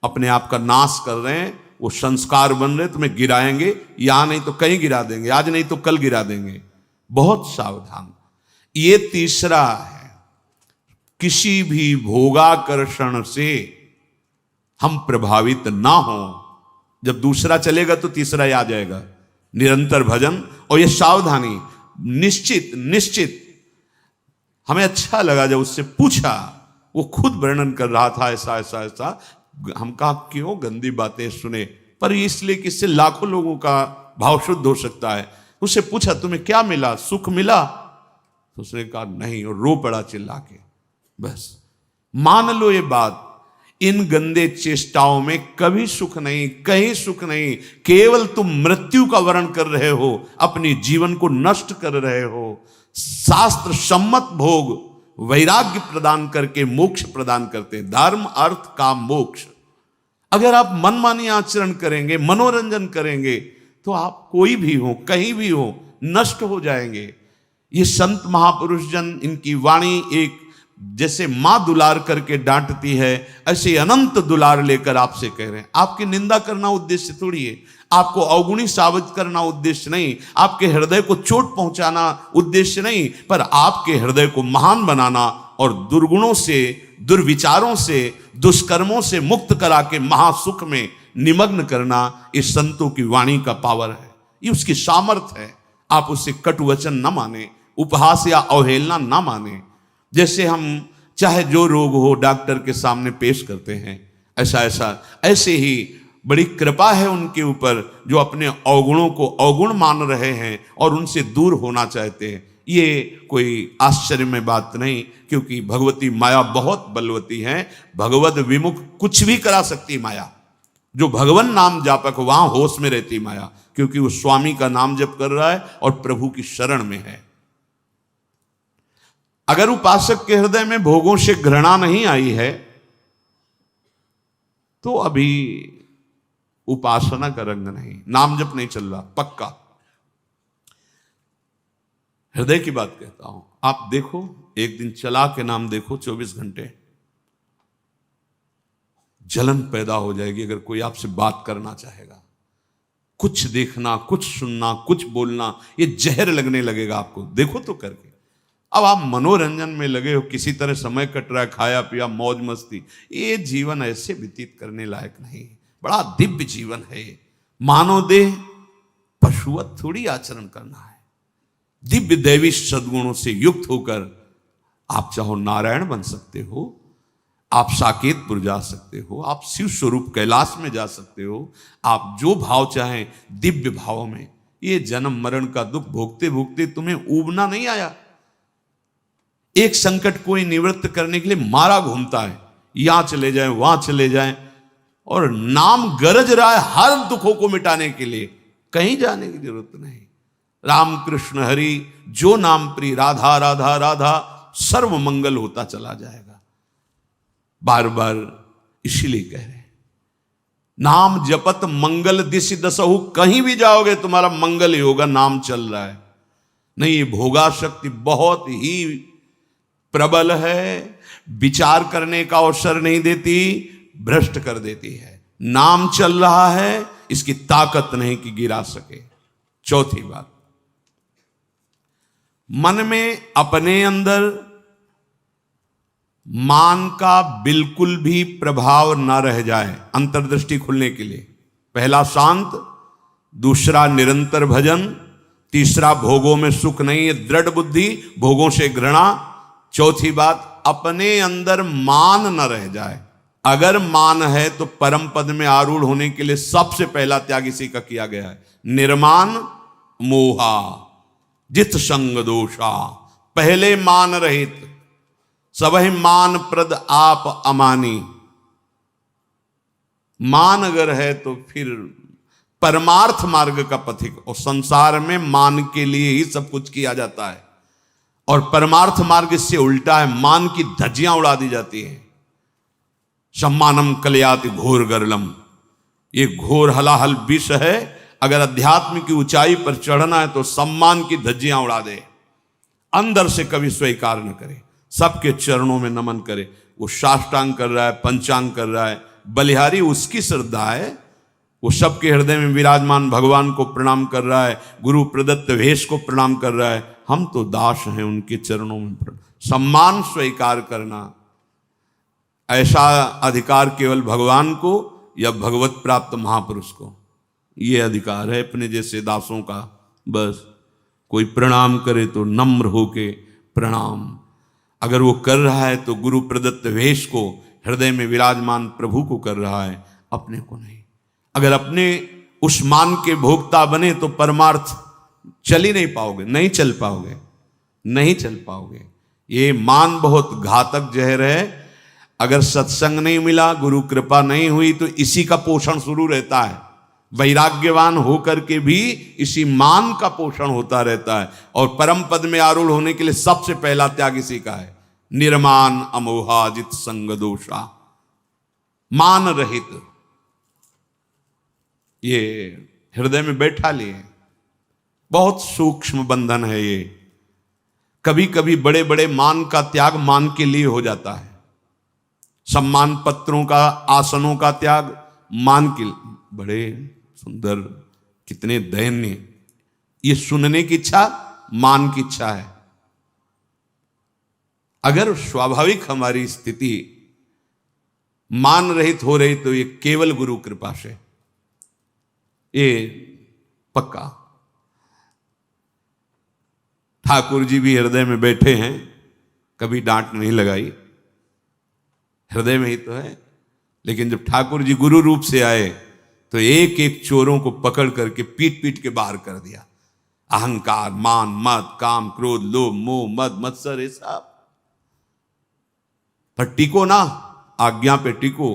अपने आप का नाश कर रहे हैं, वो संस्कार बन रहे, तुम्हें गिराएंगे, यहां नहीं तो कहीं गिरा देंगे, आज नहीं तो कल गिरा देंगे। बहुत सावधान। ये तीसरा है, किसी भी भोगाकर्षण से हम प्रभावित ना हो। जब दूसरा चलेगा तो तीसरा ही आ जाएगा। निरंतर भजन और ये सावधानी, निश्चित निश्चित। हमें अच्छा लगा जब उससे पूछा, वो खुद वर्णन कर रहा था ऐसा ऐसा ऐसा। हम कहा क्यों गंदी बातें सुने, पर इसलिए कि इससे लाखों लोगों का भाव शुद्ध हो सकता है। उससे पूछा तुम्हें क्या मिला, सुख मिला? तो उसने कहा नहीं, और रो पड़ा चिल्ला के। बस मान लो ये बात, इन गंदे चेष्टाओं में कभी सुख नहीं, कहीं सुख नहीं। केवल तुम मृत्यु का वर्ण कर रहे हो, अपनी जीवन को नष्ट कर रहे हो। शास्त्र सम्मत भोग वैराग्य प्रदान करके मोक्ष प्रदान करते, धर्म अर्थ काम मोक्ष। अगर आप मनमानी आचरण करेंगे, मनोरंजन करेंगे, तो आप कोई भी हो, कहीं भी हो, नष्ट हो जाएंगे। ये संत महापुरुष जन, इनकी वाणी एक जैसे मां दुलार करके डांटती है, ऐसे अनंत दुलार लेकर आपसे कह रहे हैं। आपकी निंदा करना उद्देश्य थोड़ी है, आपको अवगुणी साबित करना उद्देश्य नहीं, आपके हृदय को चोट पहुंचाना उद्देश्य नहीं, पर आपके हृदय को महान बनाना और दुर्गुणों से, दुर्विचारों से, दुष्कर्मों से मुक्त करा के महासुख में निमग्न करना, इस संतों की वाणी का पावर है, ये उसकी सामर्थ्य है। आप उससे कटु वचन न माने, उपहास या अवहेलना न माने। जैसे हम चाहे जो रोग हो डॉक्टर के सामने पेश करते हैं, ऐसे ही बड़ी कृपा है उनके ऊपर जो अपने अवगुणों को अवगुण मान रहे हैं और उनसे दूर होना चाहते हैं। ये कोई आश्चर्य में बात नहीं, क्योंकि भगवती माया बहुत बलवती है। भगवत विमुख कुछ भी करा सकती माया। जो भगवान नाम जापक वहां होश में रहती माया, क्योंकि वो स्वामी का नाम जप कर रहा है और प्रभु की शरण में है। अगर उपासक के हृदय में भोगों से घृणा नहीं आई है तो अभी उपासना का रंग नहीं, नाम जप नहीं चल रहा पक्का। हृदय की बात कहता हूं। आप देखो, एक दिन चला के नाम देखो, 24 घंटे जलन पैदा हो जाएगी अगर कोई आपसे बात करना चाहेगा। कुछ देखना, कुछ सुनना, कुछ बोलना, ये जहर लगने लगेगा आपको। देखो तो करके। अब आप मनोरंजन में लगे हो, किसी तरह समय कट रहा है, खाया पिया, मौज मस्ती, ये जीवन ऐसे व्यतीत करने लायक नहीं। बड़ा दिव्य जीवन है। मानव देह पशुवत थोड़ी आचरण करना है। दिव्य दैवी सद्गुणों से युक्त होकर आप चाहो नारायण बन सकते हो, आप साकेतपुर जा सकते हो, आप शिव स्वरूप कैलाश में जा सकते हो, आप जो भाव चाहें दिव्य भाव में। ये जन्म मरण का दुख भोगते भोगते तुम्हें ऊबना नहीं आया। एक संकट कोई निवृत्त करने के लिए मारा घूमता है, यहां चले जाएं, वहां चले जाएं, और नाम गरज रहा है हर दुखों को मिटाने के लिए। कहीं जाने की जरूरत नहीं। राम कृष्ण हरि जो नाम प्रिय, राधा राधा राधा, सर्व मंगल होता चला जाएगा। बार बार इसीलिए कह रहे हैं, नाम जपत मंगल दिशि दसहु, कहीं भी जाओगे तुम्हारा मंगल ही होगा। नाम चल रहा है। नहीं, ये भोगा शक्ति बहुत ही प्रबल है, विचार करने का अवसर नहीं देती, भ्रष्ट कर देती है। नाम चल रहा है, इसकी ताकत नहीं कि गिरा सके। चौथी बात, मन में अपने अंदर मान का बिल्कुल भी प्रभाव ना रह जाए। अंतर्दृष्टि खुलने के लिए पहला शांत, दूसरा निरंतर भजन, तीसरा भोगों में सुख नहीं है, दृढ़ बुद्धि, भोगों से घृणा। चौथी बात, अपने अंदर मान न रह जाए। अगर मान है तो परम पद में आरूढ़ होने के लिए सबसे पहला त्याग इसी का किया गया है। निर्मान मोहा जित संग दोषा, पहले मान रहित, सबहि मान प्रद आप अमानी। मान अगर है तो फिर परमार्थ मार्ग का पथिक। और संसार में मान के लिए ही सब कुछ किया जाता है, और परमार्थ मार्ग इससे उल्टा है। मान की धज्जियां उड़ा दी जाती हैं। सम्मानम कलयाति घोर गरलम, ये घोर हलाहल विष है। अगर अध्यात्म की ऊंचाई पर चढ़ना है तो सम्मान की धज्जियां उड़ा दे, अंदर से कभी स्वीकार न करे, सबके चरणों में नमन करे। वो साष्टांग कर रहा है, पंचांग कर रहा है, बलिहारी उसकी श्रद्धा है। वो सबके हृदय में विराजमान भगवान को प्रणाम कर रहा है, गुरु प्रदत्त वेश को प्रणाम कर रहा है। हम तो दास हैं उनके चरणों में। सम्मान स्वीकार करना, ऐसा अधिकार केवल भगवान को या भगवत प्राप्त महापुरुष को ये अधिकार है अपने जैसे दासों का। बस कोई प्रणाम करे तो नम्र होके प्रणाम। अगर वो कर रहा है तो गुरु प्रदत्त वेश को, हृदय में विराजमान प्रभु को कर रहा है, अपने को नहीं। अगर अपने उस मान के भोक्ता बने तो परमार्थ चल ही नहीं पाओगे, नहीं चल पाओगे, नहीं चल पाओगे। ये मान बहुत घातक जहर है। अगर सत्संग नहीं मिला, गुरु कृपा नहीं हुई, तो इसी का पोषण शुरू रहता है। वैराग्यवान होकर के भी इसी मान का पोषण होता रहता है। और परम पद में आरूढ़ होने के लिए सबसे पहला त्याग इसी का है। निर्मान अमोहा जित संग दोषा, मान रहित। ये हृदय में बैठा लिए, बहुत सूक्ष्म बंधन है ये। कभी कभी बड़े बड़े मान का त्याग मान के लिए हो जाता है। सम्मान पत्रों का, आसनों का त्याग मान के लिए। बड़े सुंदर, कितने दयनीय। ये सुनने की इच्छा मान की इच्छा है। अगर स्वाभाविक हमारी स्थिति मान रहित हो रही तो ये केवल गुरु कृपा से, ये पक्का। ठाकुर जी भी हृदय में बैठे हैं, कभी डांट नहीं लगाई, हृदय में ही तो है। लेकिन जब ठाकुर जी गुरु रूप से आए तो एक एक चोरों को पकड़ करके पीट पीट के बाहर कर दिया। अहंकार, मान, मद, काम, क्रोध, लोभ, मोह, मद, मत्सर, ये सब पर टिको ना, आज्ञा पे टिको,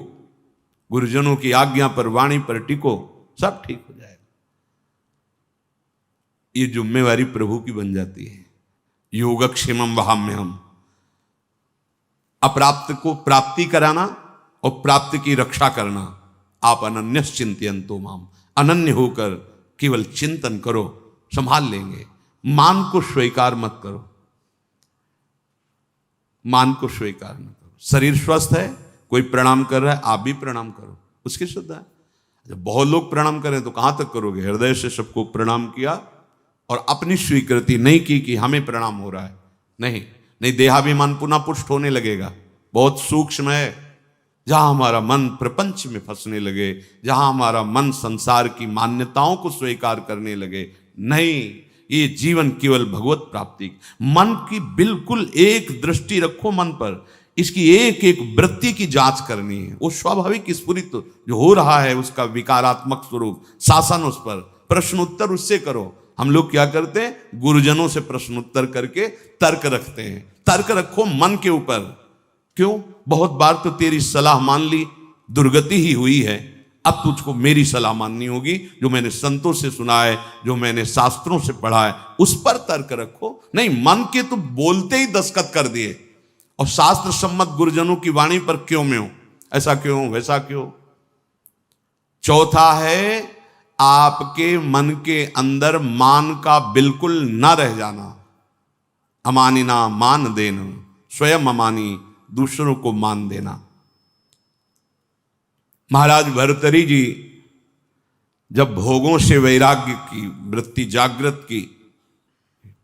गुरुजनों की आज्ञा पर, वाणी पर टिको, सब ठीक हो जाएगा। ये जिम्मेवारी प्रभु की बन जाती है। योगक्षेमम वहाम्यहम्, अप्राप्त को प्राप्ति कराना और प्राप्त की रक्षा करना। आप अनन्यश्चिंतयन्तो माम, अनन्य होकर केवल चिंतन करो, संभाल लेंगे। मान को स्वीकार मत करो, मान को स्वीकार न करो। शरीर स्वस्थ है, कोई प्रणाम कर रहा है, आप भी प्रणाम करो, उसकी श्रद्धा है। जब बहुत लोग प्रणाम करें तो कहां तक करोगे? हृदय से सबको प्रणाम किया और अपनी स्वीकृति नहीं की कि हमें प्रणाम हो रहा है। नहीं नहीं, देहाभिमान पुनः पुष्ट होने लगेगा। बहुत सूक्ष्म है। जहां हमारा मन प्रपंच में फंसने लगे, जहां हमारा मन संसार की मान्यताओं को स्वीकार करने लगे, नहीं, ये जीवन केवल भगवत प्राप्ति। मन की बिल्कुल एक दृष्टि रखो मन पर, इसकी एक एक वृत्ति की जांच करनी है। वो स्वाभाविक स्फुरित जो हो रहा है उसका विकारात्मक स्वरूप, शासन उस पर, प्रश्न उत्तर उससे करो। हम लोग क्या करते हैं? गुरुजनों से प्रश्न उत्तर करके तर्क रखते हैं। तर्क रखो मन के ऊपर। क्यों? बहुत बार तो तेरी सलाह मान ली, दुर्गति ही हुई है, अब तुझको मेरी सलाह माननी होगी, जो मैंने संतों से सुना है, जो मैंने शास्त्रों से पढ़ा है, उस पर तर्क रखो। नहीं, मन के तो बोलते ही दस्तखत कर दिए और शास्त्र सम्मत गुरुजनों की वाणी पर क्यों में हो, ऐसा क्यों, वैसा क्यों। चौथा है आपके मन के अंदर मान का बिल्कुल ना रह जाना। अमानिना मान देना, स्वयं अमानी, दूसरों को मान देना। महाराज भर्तृहरि जी जब भोगों से वैराग्य की वृत्ति जागृत की,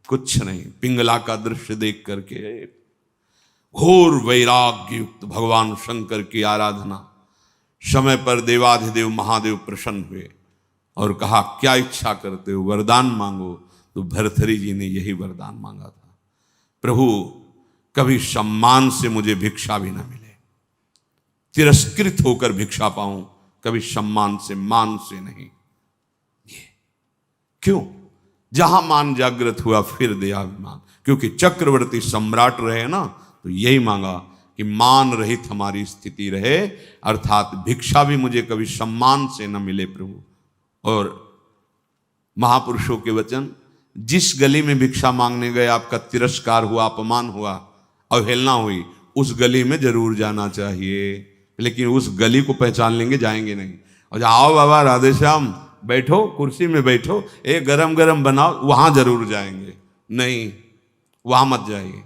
कुछ नहीं, पिंगला का दृश्य देख करके घोर वैराग्य युक्त भगवान शंकर की आराधना, समय पर देवाधिदेव महादेव प्रसन्न हुए और कहा क्या इच्छा करते हो, वरदान मांगो। तो भर्तृहरि जी ने यही वरदान मांगा था, प्रभु कभी सम्मान से मुझे भिक्षा भी ना मिले, तिरस्कृत होकर भिक्षा पाऊं, कभी सम्मान से, मान से नहीं। ये क्यों? जहां मान जागृत हुआ फिर देहाभिमान, क्योंकि चक्रवर्ती सम्राट रहे ना, तो यही मांगा कि मान रहित हमारी स्थिति रहे, अर्थात भिक्षा भी मुझे कभी सम्मान से न मिले प्रभु। और महापुरुषों के वचन, जिस गली में भिक्षा मांगने गए आपका तिरस्कार हुआ, अपमान हुआ, अवहेलना हुई, उस गली में जरूर जाना चाहिए। लेकिन उस गली को पहचान लेंगे, जाएंगे नहीं। और आओ बाबा राधे श्याम, बैठो कुर्सी में बैठो, एक गरम गरम बनाओ, वहां जरूर जाएंगे। नहीं, वहां मत जाइए।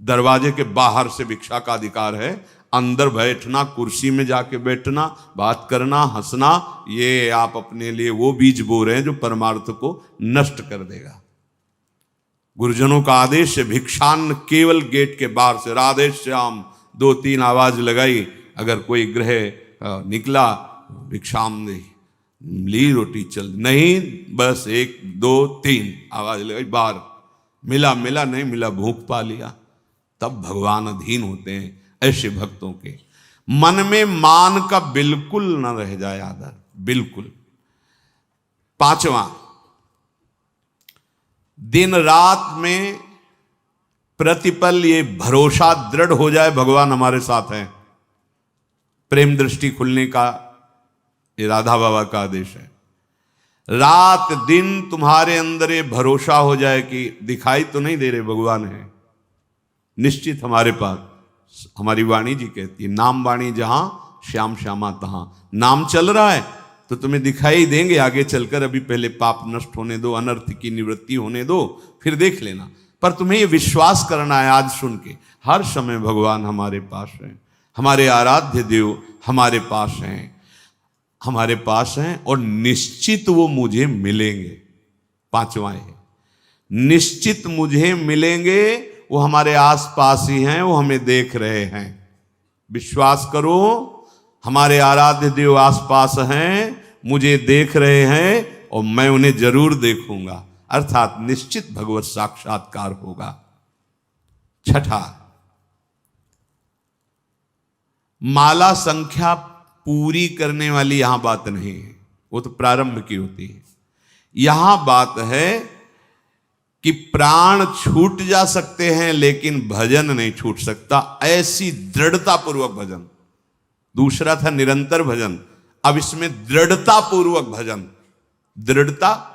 दरवाजे के बाहर से भिक्षा का अधिकार है, अंदर बैठना, कुर्सी में जाके बैठना, बात करना, हंसना, ये आप अपने लिए वो बीज बो रहे हैं जो परमार्थ को नष्ट कर देगा। गुरुजनों का आदेश है, भिक्षान्न केवल गेट के बाहर से, राधे श्याम 2-3 आवाज लगाई, अगर कोई ग्रह निकला भिक्षाम दे, ली रोटी चल, नहीं बस 1 2 3 आवाज लगाई, बाहर मिला मिला, नहीं मिला भूख पा लिया। तब भगवान अधीन होते हैं ऐसे भक्तों के। मन में मान का बिल्कुल न रह जाए आदर, बिल्कुल। 5वां, दिन रात में प्रतिपल ये भरोसा दृढ़ हो जाए भगवान हमारे साथ हैं। प्रेम दृष्टि खुलने का ये राधा बाबा का आदेश है। रात दिन तुम्हारे अंदर ये भरोसा हो जाए कि दिखाई तो नहीं दे रहे, भगवान है निश्चित हमारे पास। हमारी वाणी जी कहती है, नाम वाणी जहां श्याम श्यामा तहां। नाम चल रहा है तो तुम्हें दिखाई देंगे आगे चलकर, अभी पहले पाप नष्ट होने दो, अनर्थ की निवृत्ति होने दो, फिर देख लेना। पर तुम्हें ये विश्वास करना है आज सुन के, हर समय भगवान हमारे पास हैं, हमारे आराध्य देव हमारे पास हैं, हमारे पास हैं और निश्चित वो मुझे मिलेंगे। 5वां है, निश्चित मुझे मिलेंगे, वो हमारे आसपास ही हैं, वो हमें देख रहे हैं। विश्वास करो, हमारे आराध्य देव आसपास हैं, मुझे देख रहे हैं और मैं उन्हें जरूर देखूंगा, अर्थात निश्चित भगवत साक्षात्कार होगा। 6, माला संख्या पूरी करने वाली यहां बात नहीं है, वो तो प्रारंभ की होती है। यहां बात है कि प्राण छूट जा सकते हैं लेकिन भजन नहीं छूट सकता, ऐसी दृढ़ता पूर्वक भजन। दूसरा था निरंतर भजन, अब इसमें दृढ़ता पूर्वक भजन। दृढ़ता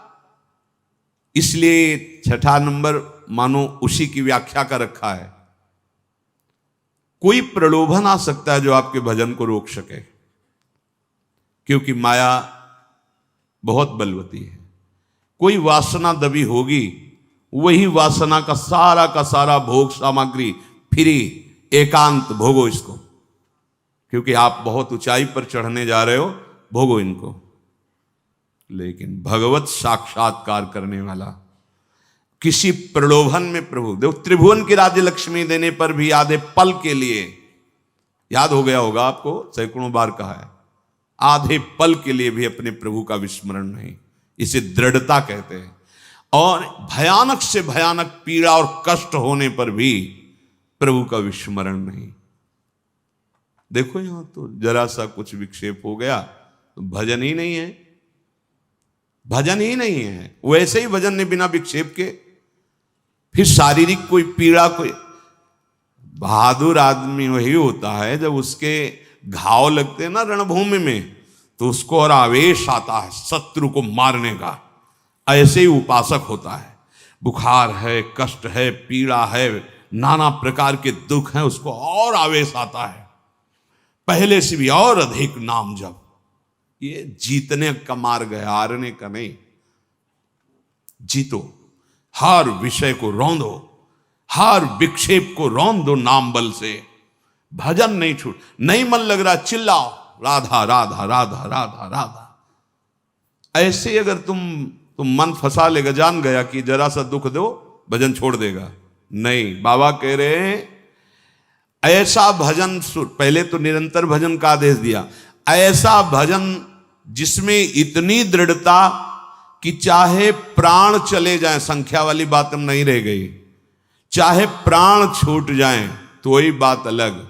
इसलिए 6 नंबर मानो उसी की व्याख्या का रखा है। कोई प्रलोभन आ सकता है जो आपके भजन को रोक सके, क्योंकि माया बहुत बलवती है। कोई वासना दबी होगी, वही वासना का सारा भोग सामग्री फ्री, एकांत भोगो इसको, क्योंकि आप बहुत ऊंचाई पर चढ़ने जा रहे हो, भोगो इनको। लेकिन भगवत साक्षात्कार करने वाला किसी प्रलोभन में प्रभु देखो, त्रिभुवन की राज्य लक्ष्मी देने पर भी आधे पल के लिए, याद हो गया होगा आपको, सैकड़ों बार कहा है, आधे पल के लिए भी अपने प्रभु का विस्मरण नहीं। इसे दृढ़ता कहते हैं। और भयानक से भयानक पीड़ा और कष्ट होने पर भी प्रभु का विस्मरण नहीं। देखो यहां तो जरा सा कुछ विक्षेप हो गया तो भजन ही नहीं है, भजन ही नहीं है। वैसे ही भजन ने बिना विक्षेप के, फिर शारीरिक कोई पीड़ा, कोई बहादुर आदमी वही होता है जब उसके घाव लगते हैं ना रणभूमि में, तो उसको और आवेश आता है शत्रु को मारने का। ऐसे ही उपासक होता है, बुखार है, कष्ट है, पीड़ा है, नाना प्रकार के दुख हैं, उसको और आवेश आता है, पहले से भी और अधिक नाम जप। ये जीतने का मार्ग है, हारने का नहीं। जीतो, हर विषय को रौंदो, हर विक्षेप को रौंद दो नाम बल से। भजन नहीं छूट, नहीं मन लग रहा चिल्लाओ राधा राधा राधा राधा राधा। ऐसे अगर तुम मन फंसा लेगा, जान गया कि जरा सा दुख दो भजन छोड़ देगा। नहीं, बाबा कह रहे हैं ऐसा भजन सुर, पहले तो निरंतर भजन का आदेश दिया, ऐसा भजन जिसमें इतनी दृढ़ता कि चाहे प्राण चले जाएं, संख्या वाली बात हम नहीं रह गई, चाहे प्राण छूट जाएं तो वही बात अलग।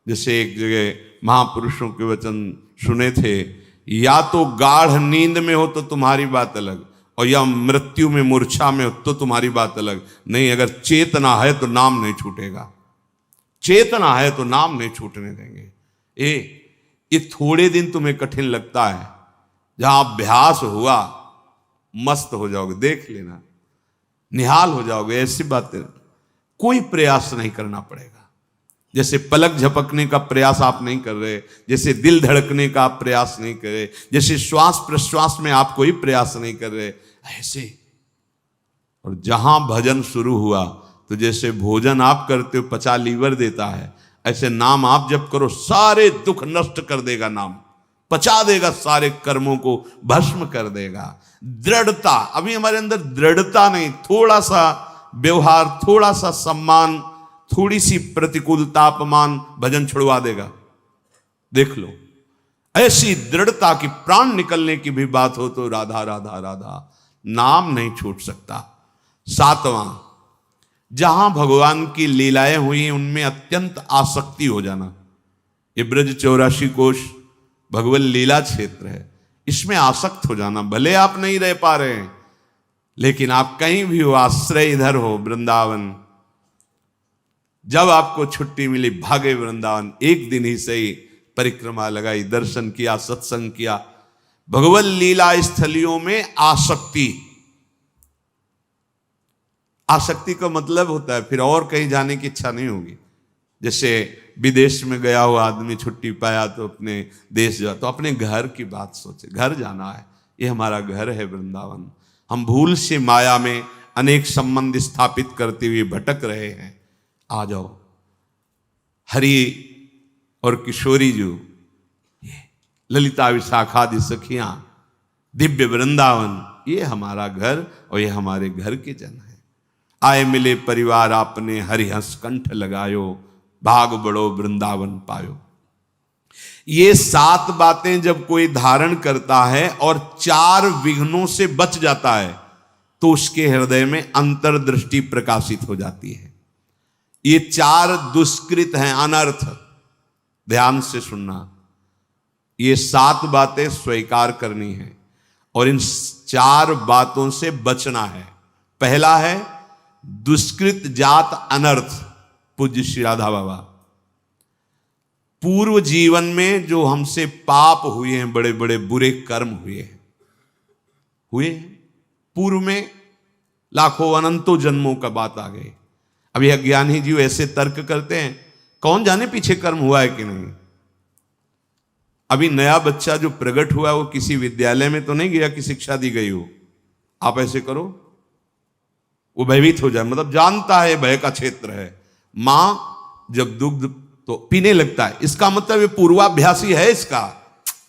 जैसे एक जगह महापुरुषों के वचन सुने थे, या तो गाढ़ नींद में हो तो तुम्हारी बात अलग, और या मृत्यु में मूर्छा में हो तो तुम्हारी बात अलग। नहीं, अगर चेतना है तो नाम नहीं छूटेगा, चेतना है तो नाम नहीं छूटने देंगे। ये थोड़े दिन तुम्हें कठिन लगता है, जहां अभ्यास हुआ मस्त हो जाओगे, देख लेना, निहाल हो जाओगे। ऐसी बातें कोई प्रयास नहीं करना पड़ेगा। जैसे पलक झपकने का प्रयास आप नहीं कर रहे, जैसे दिल धड़कने का आप प्रयास नहीं कर रहे, जैसे श्वास प्रश्वास में आप कोई प्रयास नहीं कर रहे, ऐसे। और जहां भजन शुरू हुआ तो जैसे भोजन आप करते हो पचा लीवर देता है, ऐसे नाम आप जब करो सारे दुख नष्ट कर देगा, नाम पचा देगा, सारे कर्मों को भस्म कर देगा। दृढ़ता, अभी हमारे अंदर दृढ़ता नहीं, थोड़ा सा व्यवहार, थोड़ा सा सम्मान, थोड़ी सी प्रतिकूलता, अपमान भजन छुड़वा देगा। देख लो, ऐसी दृढ़ता की प्राण निकलने की भी बात हो तो राधा राधा राधा, नाम नहीं छूट सकता। सातवां, जहां भगवान की लीलाएं हुई हैं उनमें अत्यंत आसक्ति हो जाना। ये ब्रज 84 कोश भगवत लीला क्षेत्र है, इसमें आसक्त हो जाना। भले आप नहीं रह पा रहे हैं, लेकिन आप कहीं भी हो, आश्रय इधर हो वृंदावन, जब आपको छुट्टी मिली भागे वृंदावन, एक दिन ही सही परिक्रमा लगाई, दर्शन किया, सत्संग किया। भगवत लीला स्थलियों में आसक्ति, आसक्ति का मतलब होता है फिर और कहीं जाने की इच्छा नहीं होगी। जैसे विदेश में गया हुआ आदमी छुट्टी पाया तो अपने देश जा, तो अपने घर की बात सोचे, घर जाना है, ये हमारा घर है वृंदावन। हम भूल से माया में अनेक संबंध स्थापित करते हुए भटक रहे हैं। आ जाओ, हरि और किशोरी जो ललिता विशाखादि सखियां, दिव्य वृंदावन, ये हमारा घर और ये हमारे घर के जन है। आए मिले परिवार आपने, हरि हंस कंठ लगायो, भाग बड़ो वृंदावन पायो। ये 7 बातें जब कोई धारण करता है और 4 विघ्नों से बच जाता है तो उसके हृदय में अंतर्दृष्टि प्रकाशित हो जाती है। ये 4 दुष्कृत हैं, अनर्थ, ध्यान से सुनना। ये 7 बातें स्वीकार करनी है और इन 4 बातों से बचना है। पहला है दुष्कृत जात अनर्थ। पूज्य श्री राधा बाबा, पूर्व जीवन में जो हमसे पाप हुए हैं, बड़े बड़े बुरे कर्म हुए पूर्व में लाखों अनंतों जन्मों का बात आ गई। अभी अज्ञानी जीव ऐसे तर्क करते हैं, कौन जाने पीछे कर्म हुआ है कि नहीं। अभी नया बच्चा जो प्रकट हुआ वो किसी विद्यालय में तो नहीं गया कि शिक्षा दी गई हो, आप ऐसे करो, वो भयभीत हो जाए, मतलब जानता है भय का क्षेत्र है। मां जब दुग्ध तो पीने लगता है, इसका मतलब ये पूर्वाभ्यासी है इसका,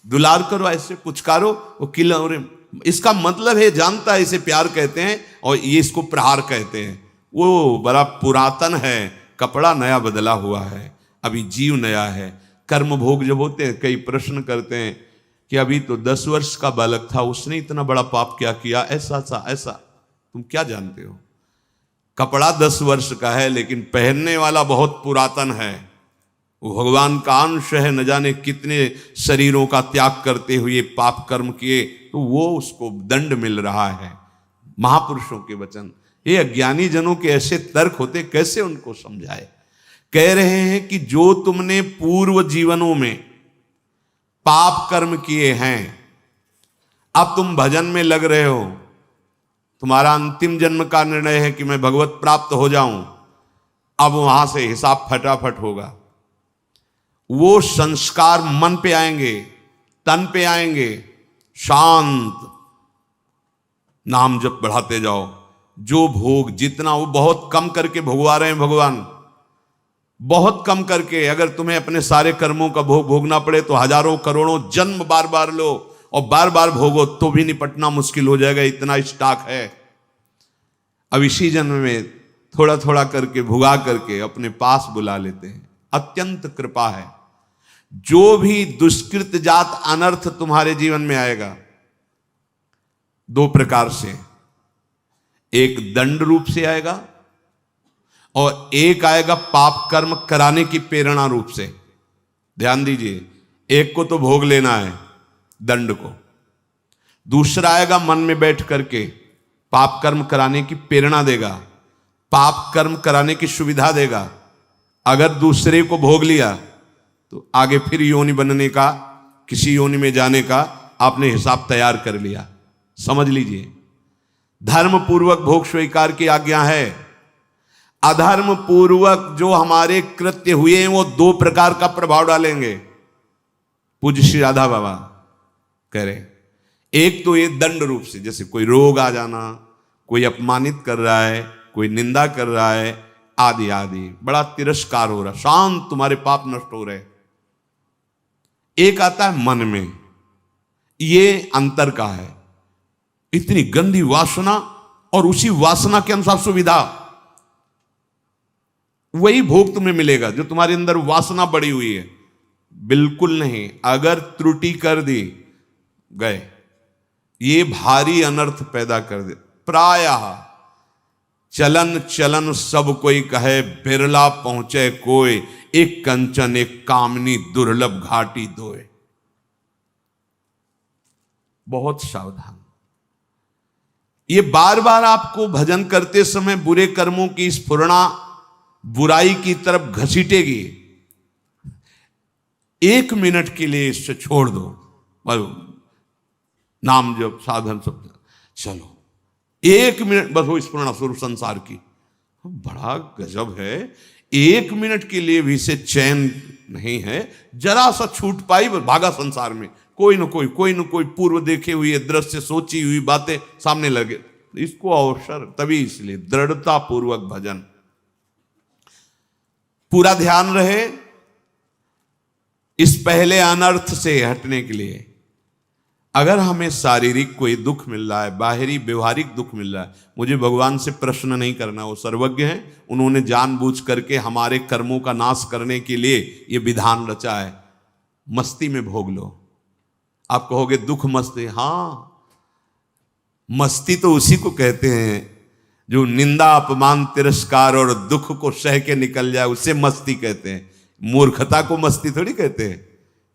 दुलार करो, ऐसे पुचकारो, वो किलौरे। इसका मतलब है, जानता है इसे प्यार कहते हैं और ये इसको प्रहार कहते हैं। वो बड़ा पुरातन है, कपड़ा नया बदला हुआ है, अभी जीव नया है। कर्म भोग जब होते हैं, कई प्रश्न करते हैं कि अभी तो 10 वर्ष का बालक था, उसने इतना बड़ा पाप क्या किया, ऐसा। तुम क्या जानते हो? कपड़ा 10 वर्ष का है, लेकिन पहनने वाला बहुत पुरातन है। वो भगवान का अंश है, न जाने कितने शरीरों का त्याग करते हुए पाप कर्म किए, तो वो उसको दंड मिल रहा है। महापुरुषों के वचन, ये अज्ञानी जनों के ऐसे तर्क होते, कैसे उनको समझाए। कह रहे हैं कि जो तुमने पूर्व जीवनों में पाप कर्म किए हैं, अब तुम भजन में लग रहे हो, तुम्हारा अंतिम जन्म का निर्णय है कि मैं भगवत प्राप्त हो जाऊं, अब वहां से हिसाब फटाफट होगा। वो संस्कार मन पे आएंगे, तन पे आएंगे, शांत नाम जप बढ़ाते जाओ। जो भोग जितना, वो बहुत कम करके भोगवा रहे हैं भगवान, बहुत कम करके। अगर तुम्हें अपने सारे कर्मों का भोग भोगना पड़े तो हजारों करोड़ों जन्म बार बार लो और बार बार भोगो, तो भी निपटना मुश्किल हो जाएगा, इतना स्टॉक है। अब इसी जन्म में थोड़ा थोड़ा करके भुगा करके अपने पास बुला लेते हैं। अत्यंत कृपा है। जो भी दुष्कृत जात अनर्थ तुम्हारे जीवन में आएगा, 2 प्रकार से, एक दंड रूप से आएगा और एक आएगा पाप कर्म कराने की प्रेरणा रूप से। ध्यान दीजिए, एक को तो भोग लेना है दंड को, दूसरा आएगा मन में बैठ करके पाप कर्म कराने की प्रेरणा देगा, पाप कर्म कराने की सुविधा देगा। अगर दूसरे को भोग लिया तो आगे फिर योनि बनने का, किसी योनि में जाने का आपने हिसाब तैयार कर लिया। समझ लीजिए, धर्म पूर्वक भोग स्वीकार की आज्ञा है। अधर्म पूर्वक जो हमारे कृत्य हुए हैं, वो 2 प्रकार का प्रभाव डालेंगे। पूज्य श्री राधा बाबा कह रहे, एक तो ये दंड रूप से, जैसे कोई रोग आ जाना, कोई अपमानित कर रहा है, कोई निंदा कर रहा है, आदि आदि, बड़ा तिरस्कार हो रहा, शांत तुम्हारे पाप नष्ट हो रहे। एक आता है मन में, ये अंतर का है, इतनी गंदी वासना और उसी वासना के अनुसार सुविधा, वही भोग तुम्हें मिलेगा जो तुम्हारे अंदर वासना बढ़ी हुई है। बिल्कुल नहीं, अगर त्रुटि कर दी गए, ये भारी अनर्थ पैदा कर दे। प्रायः चलन चलन सब कोई कहे, बिरला पहुंचे कोई, एक कंचन एक कामनी दुर्लभ घाटी दोए। बहुत सावधान। ये बार बार आपको भजन करते समय बुरे कर्मों की स्फुरणा बुराई की तरफ घसीटेगी। 1 मिनट के लिए इससे छोड़ दो, नाम जप साधन सब, चलो 1 मिनट बस वो स्फुरणा स्वरूप संसार की। बड़ा गजब है, 1 मिनट के लिए भी से चैन नहीं है। जरा सा छूट पाई, भागा संसार में, कोई न कोई पूर्व देखे हुए दृश्य, सोची हुई बातें सामने लगे। इसको अवसर, तभी इसलिए दृढ़ता पूर्वक भजन, पूरा ध्यान रहे इस पहले अनर्थ से हटने के लिए। अगर हमें शारीरिक कोई दुख मिल रहा है, बाहरी व्यवहारिक दुख मिल रहा है, मुझे भगवान से प्रश्न नहीं करना, वो सर्वज्ञ हैं। उन्होंने जानबूझ करके हमारे कर्मों का नाश करने के लिए ये विधान रचा है। मस्ती में भोग लो। आप कहोगे दुख मस्ती, हाँ, मस्ती तो उसी को कहते हैं जो निंदा अपमान तिरस्कार और दुख को सह के निकल जाए, उसे मस्ती कहते हैं। मूर्खता को मस्ती थोड़ी कहते हैं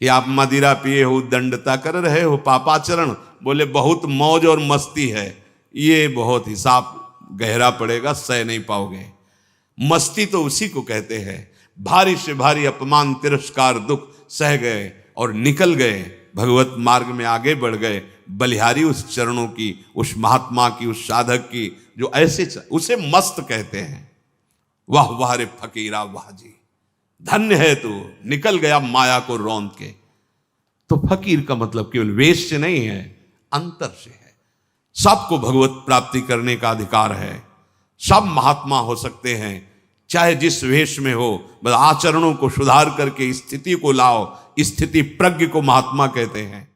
कि आप मदिरा पिए हो, दंडता कर रहे हो, पापाचरण, बोले बहुत मौज और मस्ती है, ये बहुत हिसाब गहरा पड़ेगा, सह नहीं पाओगे। मस्ती तो उसी को कहते हैं, भारी से भारी अपमान तिरस्कार दुख सह गए और निकल गए, भगवत मार्ग में आगे बढ़ गए, बलिहारी उस चरणों की, उस महात्मा की, उस साधक की, जो ऐसे उसे मस्त कहते हैं। वाह वाह रे फकीरा वाह जी, धन्य है तू, निकल गया माया को रौंद के। तो फकीर का मतलब केवल वेश से नहीं है, अंतर से है। सबको भगवत प्राप्ति करने का अधिकार है, सब महात्मा हो सकते हैं। चाहे जिस वेश में हो, बस आचरणों को सुधार करके स्थिति को लाओ। स्थिति प्रज्ञ को महात्मा कहते हैं।